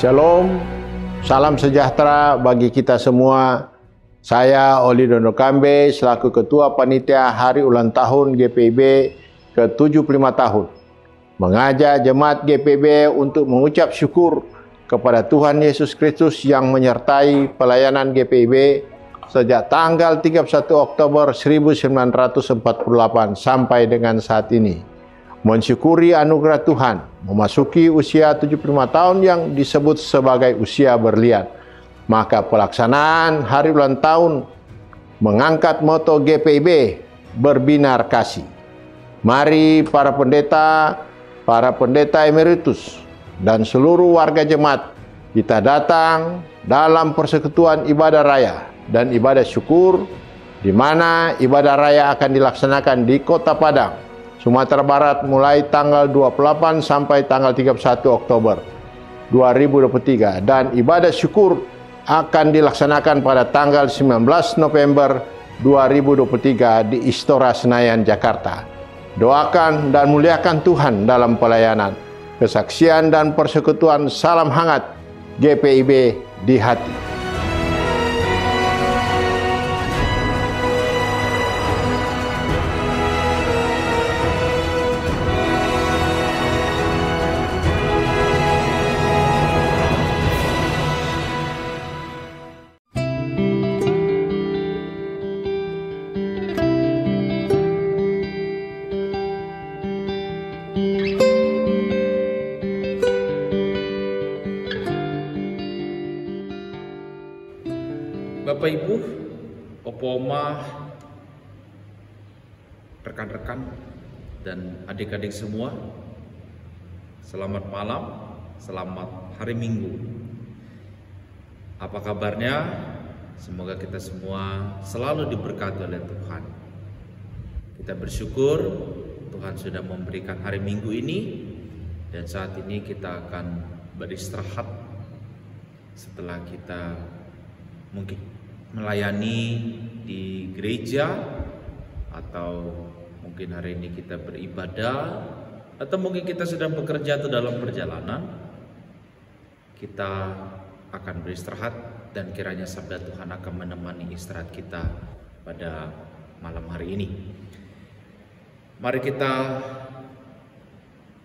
Shalom, salam sejahtera bagi kita semua. Saya Oli Dono Kambe selaku Ketua Panitia Hari Ulang Tahun GPIB ke-75 tahun. Mengajak jemaat GPIB untuk mengucap syukur kepada Tuhan Yesus Kristus yang menyertai pelayanan GPIB sejak tanggal 31 Oktober 1948 sampai dengan saat ini. Mensyukuri anugerah Tuhan, memasuki usia 75 tahun yang disebut sebagai usia berlian. Maka pelaksanaan hari ulang tahun mengangkat moto GPIB, berbinar kasih. Mari para pendeta emeritus, dan seluruh warga jemaat, kita datang dalam persekutuan ibadah raya dan ibadah syukur, di mana ibadah raya akan dilaksanakan di Kota Padang, Sumatera Barat mulai tanggal 28 sampai tanggal 31 Oktober 2023, dan ibadah syukur akan dilaksanakan pada tanggal 19 November 2023 di Istora Senayan, Jakarta. Doakan dan muliakan Tuhan dalam pelayanan, kesaksian dan persekutuan. Salam hangat GPIB di hati. Bapak Ibu, Opo Oma, rekan-rekan dan adik-adik semua, selamat malam, selamat hari Minggu. Apa kabarnya? Semoga kita semua selalu diberkati oleh Tuhan. Kita bersyukur Tuhan sudah memberikan hari Minggu ini, dan saat ini kita akan beristirahat setelah kita mungkin melayani di gereja, atau mungkin hari ini kita beribadah, atau mungkin kita sedang bekerja atau dalam perjalanan. Kita akan beristirahat, dan kiranya sabda Tuhan akan menemani istirahat kita pada malam hari ini. Mari kita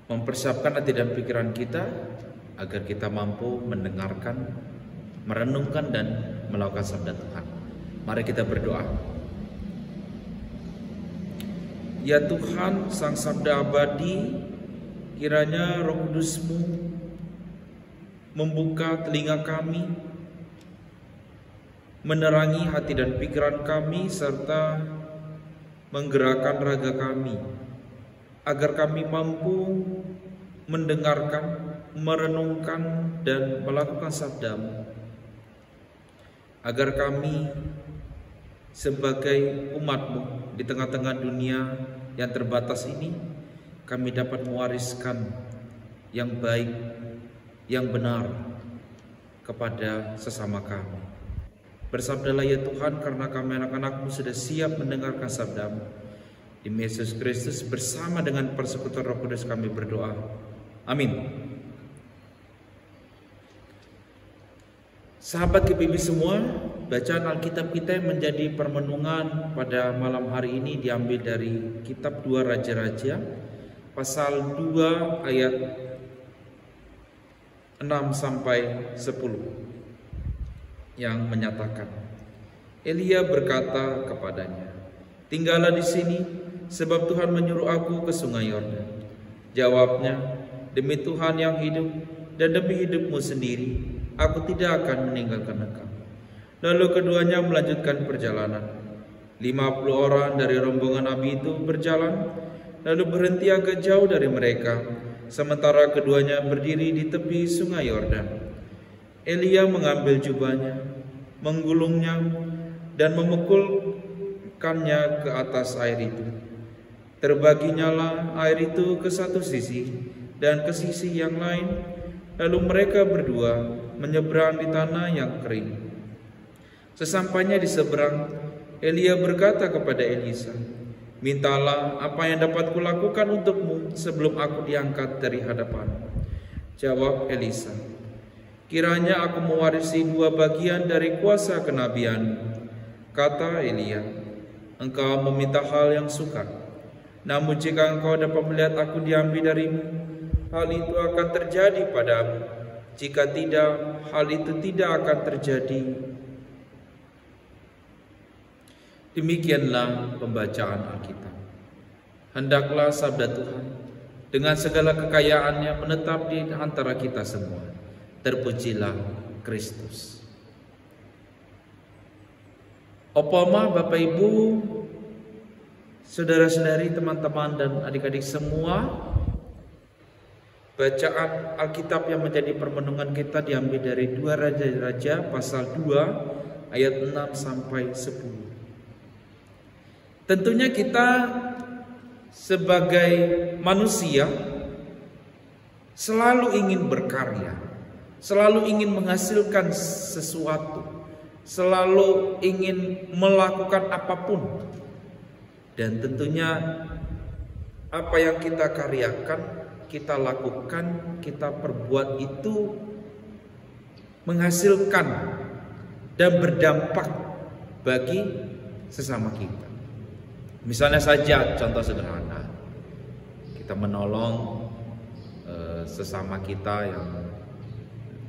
mempersiapkan hati dan pikiran kita agar kita mampu mendengarkan, merenungkan dan melakukan sabda Tuhan. Mari kita berdoa. Ya Tuhan, Sang Sabda Abadi, kiranya Roh Kudus-Mu membuka telinga kami, menerangi hati dan pikiran kami, serta menggerakkan raga kami, agar kami mampu mendengarkan, merenungkan dan melakukan sabda-Mu, agar kami sebagai umat-Mu di tengah-tengah dunia yang terbatas ini, kami dapat mewariskan yang baik, yang benar kepada sesama kami. Bersabdalah ya Tuhan, karena kami anak-anak-Mu sudah siap mendengarkan sabda-Mu. Demi Yesus Kristus bersama dengan persekutuan Roh Kudus kami berdoa. Amin. Sahabat GPIB semua, bacaan Alkitab kita yang menjadi permenungan pada malam hari ini diambil dari kitab 2 Raja-Raja pasal 2 ayat 6 sampai 10 yang menyatakan, Elia berkata kepadanya, "Tinggallah di sini, sebab Tuhan menyuruh aku ke sungai Yordan." Jawabnya, "Demi Tuhan yang hidup dan demi hidupmu sendiri, aku tidak akan meninggalkan engkau." Lalu keduanya melanjutkan perjalanan. 50 orang dari rombongan Nabi itu berjalan, lalu berhenti agak jauh dari mereka, sementara keduanya berdiri di tepi sungai Yordan. Elia mengambil jubahnya, menggulungnya, dan memukulkannya ke atas air itu. Terbaginyalah air itu ke satu sisi dan ke sisi yang lain, lalu mereka berdua menyeberang di tanah yang kering. Sesampainya di seberang, Elia berkata kepada Elisa, "Mintalah apa yang dapat kulakukan untukmu sebelum aku diangkat dari hadapanmu." Jawab Elisa, Kiranya aku mewarisi 2 bagian dari kuasa kenabian. Kata Elia, engkau meminta hal yang sukar. Namun jika engkau dapat melihat aku diambil darimu, hal itu akan terjadi padamu. Jika tidak, hal itu tidak akan terjadi. Demikianlah pembacaan Alkitab. Hendaklah sabda Tuhan dengan segala kekayaannya menetap di antara kita semua. Terpujilah Kristus. Opama, Bapak Ibu, saudara-saudari, teman-teman dan adik-adik semua, bacaan Alkitab yang menjadi permenungan kita diambil dari 2 Raja-Raja pasal 2 ayat 6 sampai 10. Tentunya kita sebagai manusia selalu ingin berkarya, selalu ingin menghasilkan sesuatu, selalu ingin melakukan apapun. Dan tentunya apa yang kita karyakan, kita lakukan, kita perbuat itu menghasilkan dan berdampak bagi sesama kita. Misalnya saja contoh sederhana, kita menolong sesama kita yang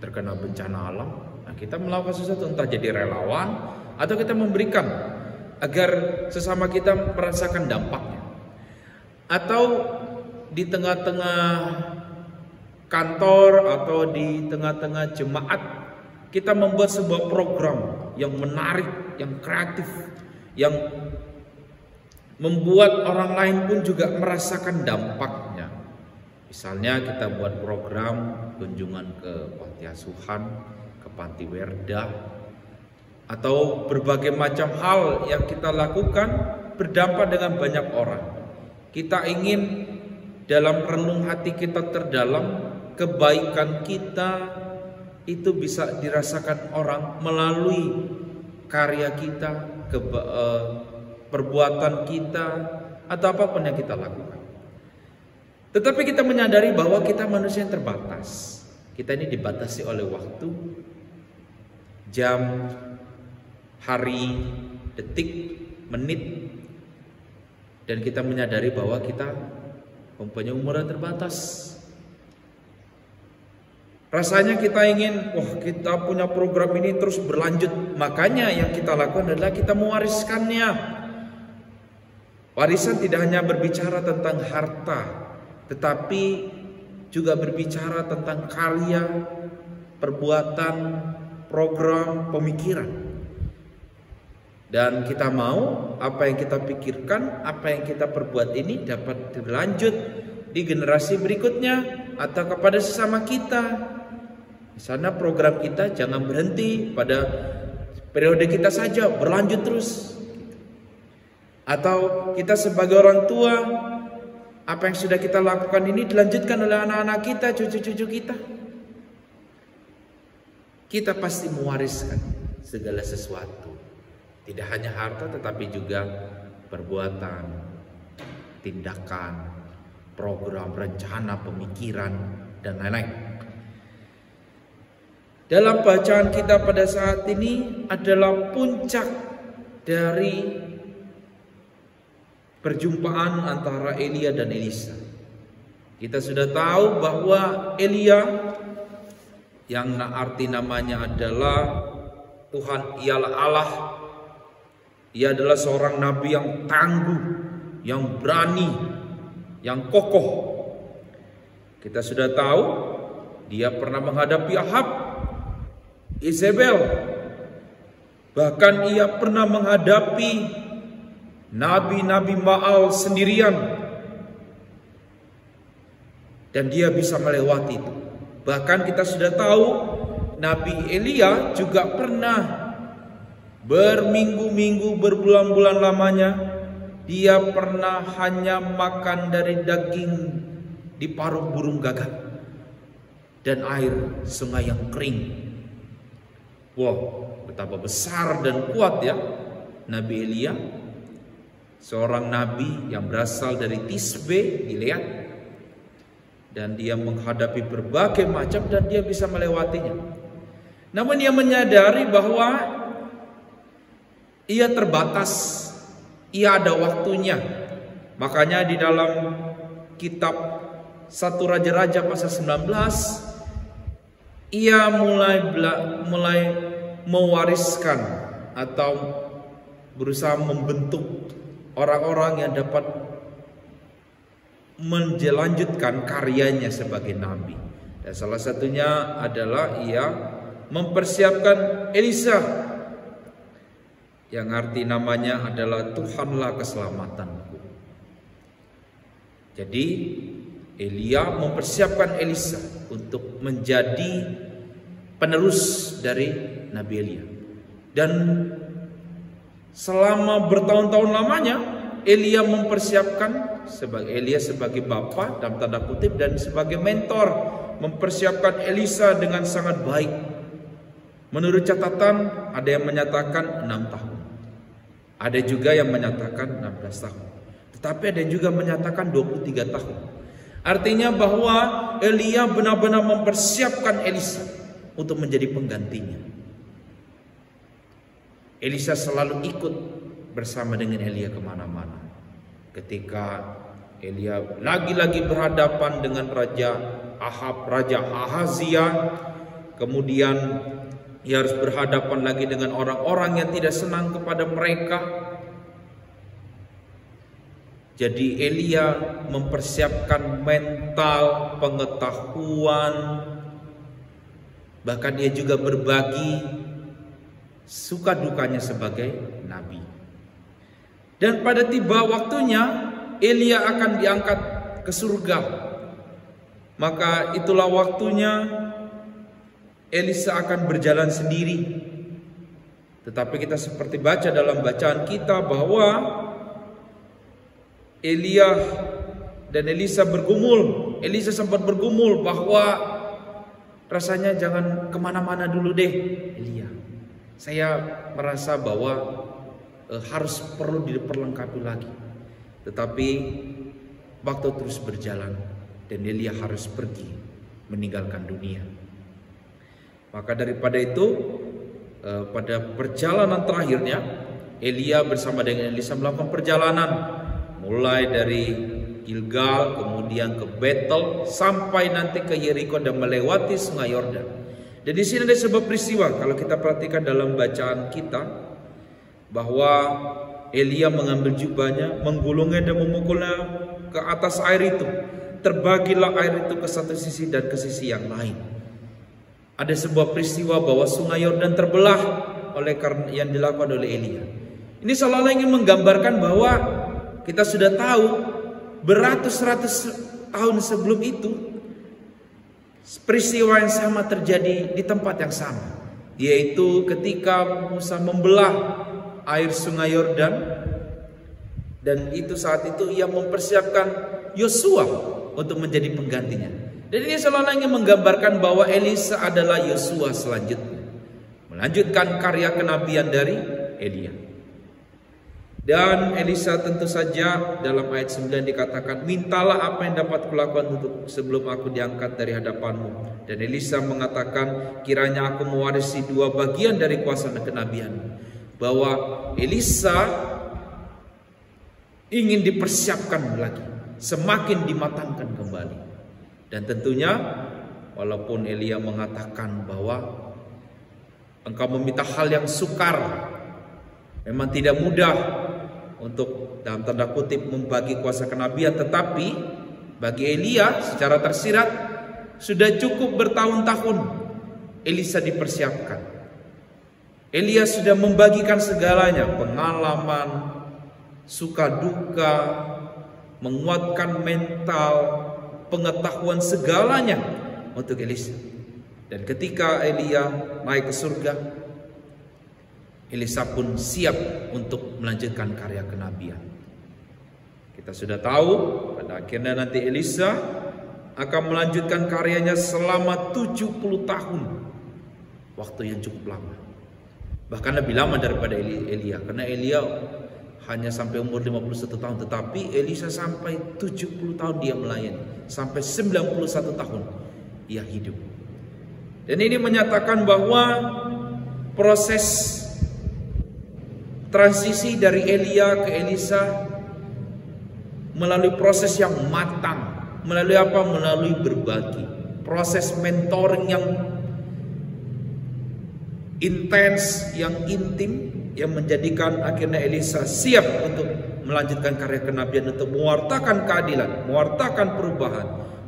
terkena bencana alam. Nah, kita melakukan sesuatu, entah jadi relawan atau kita memberikan agar sesama kita merasakan dampaknya. Atau di tengah-tengah kantor atau di tengah-tengah jemaat, kita membuat sebuah program yang menarik, yang kreatif, yang membuat orang lain pun juga merasakan dampaknya. Misalnya kita buat program kunjungan ke panti asuhan, ke panti werda, atau berbagai macam hal yang kita lakukan berdampak dengan banyak orang. Kita ingin dalam renung hati kita terdalam, kebaikan kita itu bisa dirasakan orang melalui karya kita, perbuatan kita, atau apapun yang kita lakukan. Tetapi kita menyadari bahwa kita manusia yang terbatas. Kita ini dibatasi oleh waktu, jam, hari, detik, menit. Dan kita menyadari bahwa kita mempunyai umur yang terbatas. Rasanya kita ingin, kita punya program ini terus berlanjut. Makanya yang kita lakukan adalah kita mewariskannya. Warisan tidak hanya berbicara tentang harta, tetapi juga berbicara tentang karya, perbuatan, program, pemikiran. Dan kita mau apa yang kita pikirkan, apa yang kita perbuat ini dapat berlanjut di generasi berikutnya atau kepada sesama kita. Di sana program kita jangan berhenti pada periode kita saja, berlanjut terus. Atau kita sebagai orang tua, apa yang sudah kita lakukan ini dilanjutkan oleh anak-anak kita, cucu-cucu kita. Kita pasti mewariskan segala sesuatu. Tidak hanya harta tetapi juga perbuatan, tindakan, program, rencana, pemikiran, dan lain-lain. Dalam bacaan kita pada saat ini adalah puncak dari perjumpaan antara Elia dan Elisa. Kita sudah tahu bahwa Elia, yang arti namanya adalah Tuhan ialah Allah, ia adalah seorang nabi yang tangguh, yang berani, yang kokoh. Kita sudah tahu dia pernah menghadapi Ahab, Isabel. Bahkan ia pernah menghadapi nabi-nabi Baal sendirian. Dan dia bisa melewati itu. Bahkan kita sudah tahu Nabi Elia juga pernah berminggu-minggu, berbulan-bulan lamanya dia pernah hanya makan dari daging diparuh burung gagak dan air sungai yang kering. Wow, betapa besar dan kuat ya Nabi Elia, seorang nabi yang berasal dari Tisbe, Gilead, dan dia menghadapi berbagai macam dan dia bisa melewatinya. Namun ia menyadari bahwa ia terbatas, ia ada waktunya. Makanya di dalam kitab 1 Raja-Raja pasal 19, ia mulai mewariskan atau berusaha membentuk orang-orang yang dapat menjelanjutkan karyanya sebagai nabi. Dan salah satunya adalah ia mempersiapkan Elisa, yang arti namanya adalah Tuhanlah keselamatanku. Jadi Elia mempersiapkan Elisa untuk menjadi penerus dari Nabi Elia. Dan selama bertahun-tahun lamanya Elia mempersiapkan Elia sebagai bapa dalam tanda kutip dan sebagai mentor, mempersiapkan Elisa dengan sangat baik. Menurut catatan ada yang menyatakan 6 tahun, ada juga yang menyatakan 16 tahun, tetapi ada yang juga menyatakan 23 tahun. Artinya bahwa Elia benar-benar mempersiapkan Elisa untuk menjadi penggantinya. Elisa selalu ikut bersama dengan Elia kemana-mana. Ketika Elia lagi-lagi berhadapan dengan Raja Ahab, Raja Ahazia, kemudian ia harus berhadapan lagi dengan orang-orang yang tidak senang kepada mereka. Jadi Elia mempersiapkan mental, pengetahuan, bahkan dia juga berbagi suka dukanya sebagai nabi. Dan pada tiba waktunya Elia akan diangkat ke surga. Maka itulah waktunya Elisa akan berjalan sendiri. Tetapi kita seperti baca dalam bacaan kita bahwa Elia dan Elisa bergumul. Elisa sempat bergumul bahwa rasanya jangan kemana-mana dulu deh Elia. Saya merasa bahwa harus perlu diperlengkapi lagi. Tetapi waktu terus berjalan dan Elia harus pergi meninggalkan dunia. Maka daripada itu pada perjalanan terakhirnya Elia bersama dengan Elisa melakukan perjalanan mulai dari Gilgal kemudian ke Betel sampai nanti ke Yeriko dan melewati sungai Yordan. Dan di sini ada sebuah peristiwa kalau kita perhatikan dalam bacaan kita bahwa Elia mengambil jubahnya, menggulungnya dan memukulnya ke atas air itu. Terbagilah air itu ke satu sisi dan ke sisi yang lain. Ada sebuah peristiwa bahwa sungai Yordan terbelah oleh karena yang dilakukan oleh Elia. Ini seolah-olah ingin menggambarkan bahwa kita sudah tahu beratus-ratus tahun sebelum itu peristiwa yang sama terjadi di tempat yang sama, yaitu ketika Musa membelah air sungai Yordan, dan itu saat itu ia mempersiapkan Yosua untuk menjadi penggantinya. Dan ini seolah-olah ingin menggambarkan bahwa Elisa adalah Yosua selanjutnya, melanjutkan karya kenabian dari Elia. Dan Elisa tentu saja dalam ayat 9 dikatakan, mintalah apa yang dapat kulakukan untuk sebelum aku diangkat dari hadapanmu. Dan Elisa mengatakan, kiranya aku mewarisi 2 bagian dari kuasa kenabian. Bahwa Elisa ingin dipersiapkan lagi, semakin dimatangkan kembali. Dan tentunya walaupun Elia mengatakan bahwa engkau meminta hal yang sukar, memang tidak mudah untuk dalam tanda kutip membagi kuasa kenabian, tetapi bagi Elia secara tersirat sudah cukup bertahun-tahun Elisa dipersiapkan. Elia sudah membagikan segalanya, pengalaman, suka duka, menguatkan mental, pengetahuan, segalanya untuk Elisa. Dan ketika Elia naik ke surga, Elisa pun siap untuk melanjutkan karya kenabian. Kita sudah tahu pada akhirnya nanti Elisa akan melanjutkan karyanya selama 70 tahun. Waktu yang cukup lama. Bahkan lebih lama daripada Elia, karena Elia hanya sampai umur 51 tahun, tetapi Elisa sampai 70 tahun dia melayani, sampai 91 tahun ia hidup. Dan ini menyatakan bahwa proses transisi dari Elia ke Elisa melalui proses yang matang. Melalui apa? Melalui berbagi. Proses mentoring yang intens, yang intim, yang menjadikan akhirnya Elisa siap untuk melanjutkan karya kenabian, untuk mewartakan keadilan, mewartakan perubahan,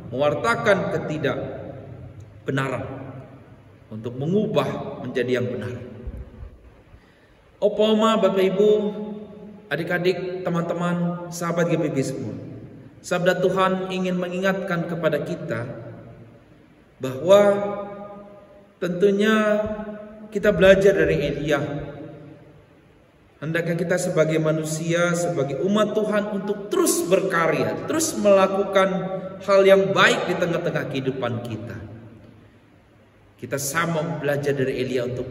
mewartakan ketidakbenaran, untuk mengubah menjadi yang benar. Opoma, Bapak Ibu, adik-adik, teman-teman, sahabat GPB semua, sabda Tuhan ingin mengingatkan kepada kita bahwa tentunya kita belajar dari Elia. Hendaknya kita sebagai manusia, sebagai umat Tuhan untuk terus berkarya, terus melakukan hal yang baik di tengah-tengah kehidupan kita. Kita sama belajar dari Elia untuk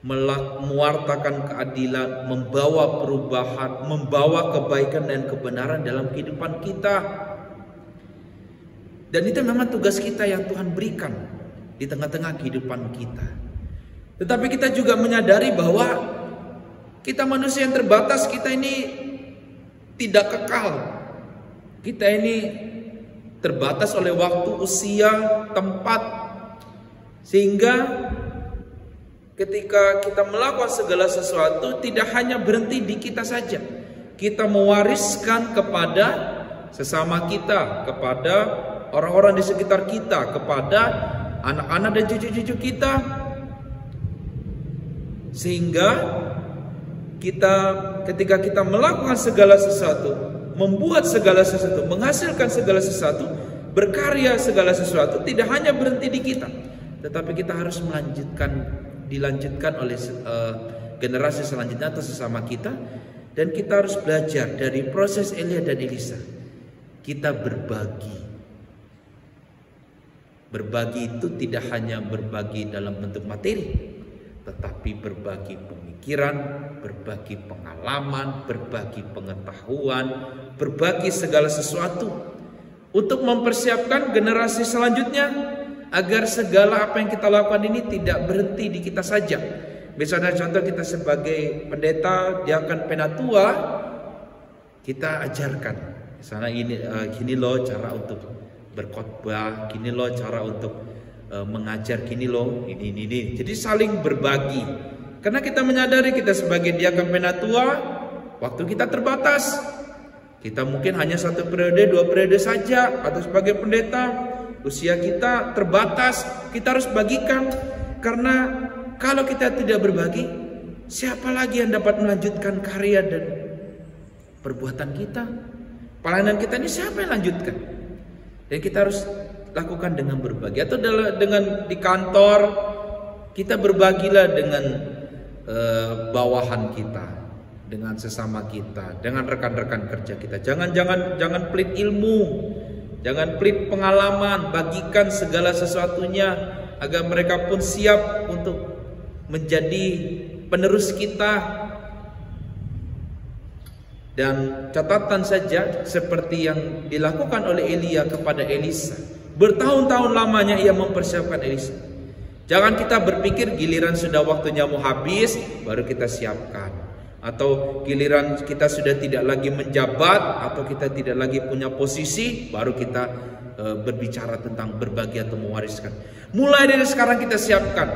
mewartakan keadilan, membawa perubahan, membawa kebaikan dan kebenaran dalam kehidupan kita. Dan itu memang tugas kita yang Tuhan berikan di tengah-tengah kehidupan kita. Tetapi kita juga menyadari bahwa kita manusia yang terbatas, kita ini tidak kekal. Kita ini terbatas oleh waktu, usia, tempat. Sehingga ketika kita melakukan segala sesuatu, tidak hanya berhenti di kita saja. Kita mewariskan kepada sesama kita, kepada orang-orang di sekitar kita, kepada anak-anak dan cucu-cucu kita. Sehingga ketika kita melakukan segala sesuatu, membuat segala sesuatu, menghasilkan segala sesuatu, berkarya segala sesuatu, tidak hanya berhenti di kita, tetapi kita harus dilanjutkan oleh generasi selanjutnya atau sesama kita. Dan kita harus belajar dari proses Elia dan Elisa. Kita berbagi. Berbagi itu tidak hanya berbagi dalam bentuk materi, tetapi berbagi pemikiran, berbagi pengalaman, berbagi pengetahuan, berbagi segala sesuatu untuk mempersiapkan generasi selanjutnya agar segala apa yang kita lakukan ini tidak berhenti di kita saja. Misalnya contoh, kita sebagai pendeta, diakan, penatua, kita ajarkan misalnya gini loh cara untuk berkhotbah, gini loh cara untuk mengajar, gini loh ini. Jadi saling berbagi. Karena kita menyadari kita sebagai diakan, penatua, waktu kita terbatas. Kita mungkin hanya 1 periode, 2 periode saja. Atau sebagai pendeta, usia kita terbatas. Kita harus bagikan. Karena kalau kita tidak berbagi, siapa lagi yang dapat melanjutkan karya dan perbuatan kita? Pelayanan kita ini siapa yang lanjutkan? Dan kita harus lakukan dengan berbagi. Atau dengan di kantor, kita berbagilah dengan bawahan kita, dengan sesama kita, dengan rekan-rekan kerja kita. Jangan pelit ilmu, jangan pelit pengalaman. Bagikan segala sesuatunya agar mereka pun siap untuk menjadi penerus kita. Dan catatan saja, seperti yang dilakukan oleh Elia kepada Elisa, bertahun-tahun lamanya ia mempersiapkan Elisa. Jangan kita berpikir giliran sudah waktunya mau habis baru kita siapkan, atau giliran kita sudah tidak lagi menjabat atau kita tidak lagi punya posisi baru kita berbicara tentang berbagi atau mewariskan. Mulai dari sekarang kita siapkan.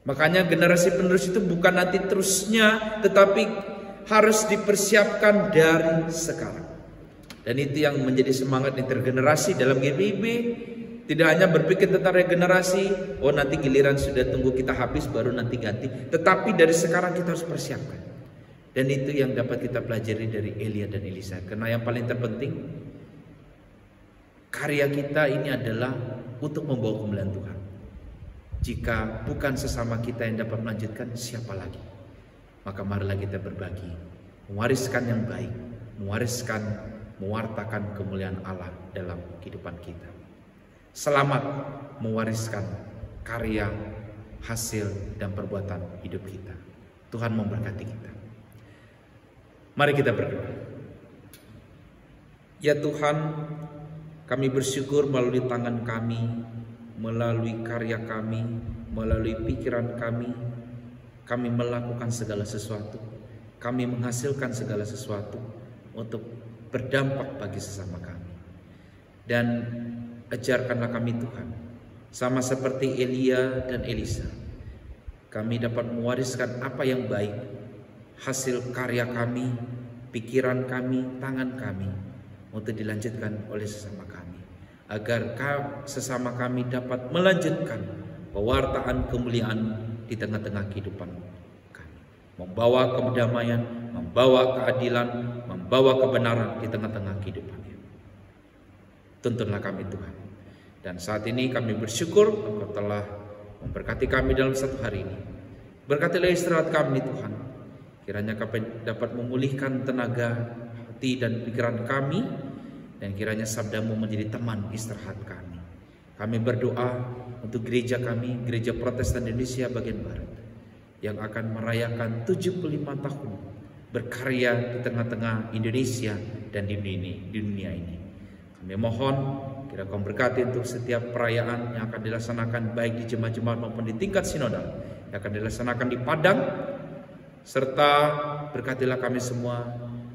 Makanya generasi penerus itu bukan nanti terusnya, tetapi harus dipersiapkan dari sekarang. Dan itu yang menjadi semangat intergenerasi dalam GPIB. Tidak hanya berpikir tentang regenerasi, oh nanti giliran sudah tunggu kita habis baru nanti ganti. Tetapi dari sekarang kita harus persiapkan. Dan itu yang dapat kita pelajari dari Elia dan Elisa. Karena yang paling terpenting, karya kita ini adalah untuk membawa kemuliaan Tuhan. Jika bukan sesama kita yang dapat melanjutkan, siapa lagi? Maka marilah kita berbagi, mewariskan yang baik, mewartakan kemuliaan Allah dalam kehidupan kita. Selamat mewariskan karya, hasil, dan perbuatan hidup kita. Tuhan memberkati kita. Mari kita berdoa. Ya Tuhan, kami bersyukur melalui tangan kami melalui karya kami, melalui pikiran kami melakukan segala sesuatu, kami menghasilkan segala sesuatu untuk berdampak bagi sesama kami. Dan ajarkanlah kami Tuhan, sama seperti Elia dan Elisa, kami dapat mewariskan apa yang baik, hasil karya kami, pikiran kami, tangan kami, untuk dilanjutkan oleh sesama kami, agar sesama kami dapat melanjutkan pewartaan kemuliaan di tengah-tengah kehidupan kami, membawa kedamaian, membawa keadilan, membawa kebenaran di tengah-tengah kehidupannya. Tuntunlah kami Tuhan. Dan saat ini kami bersyukur Engkau telah memberkati kami dalam satu hari ini. Berkatilah istirahat kami Tuhan. Kiranya kami dapat memulihkan tenaga, hati dan pikiran kami, dan kiranya sabdamu menjadi teman istirahat kami. Kami berdoa untuk gereja kami, Gereja Protestan Indonesia bagian Barat, yang akan merayakan 75 tahun berkarya di tengah-tengah Indonesia dan di dunia ini. Kami mohon kiranya Kau berkati untuk setiap perayaan yang akan dilaksanakan baik di jemaat-jemaat maupun di tingkat sinodal yang akan dilaksanakan di Padang, serta berkatilah kami semua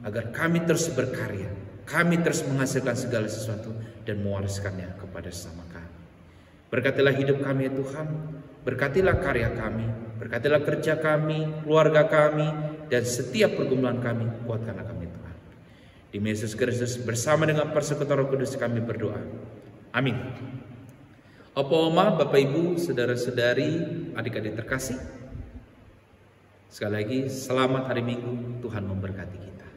agar kami terus berkarya, kami terus menghasilkan segala sesuatu dan mewariskannya kepada sesama kami. Berkatilah hidup kami ya Tuhan, berkatilah karya kami, berkatilah kerja kami, keluarga kami, dan setiap pergumulan kami, kuatkanlah kami Tuhan. Di Yesus Kristus bersama dengan persekutuan Roh Kudus kami berdoa. Amin. Opa oma, Bapak Ibu, saudara-saudari, adik-adik terkasih, sekali lagi selamat hari Minggu, Tuhan memberkati kita.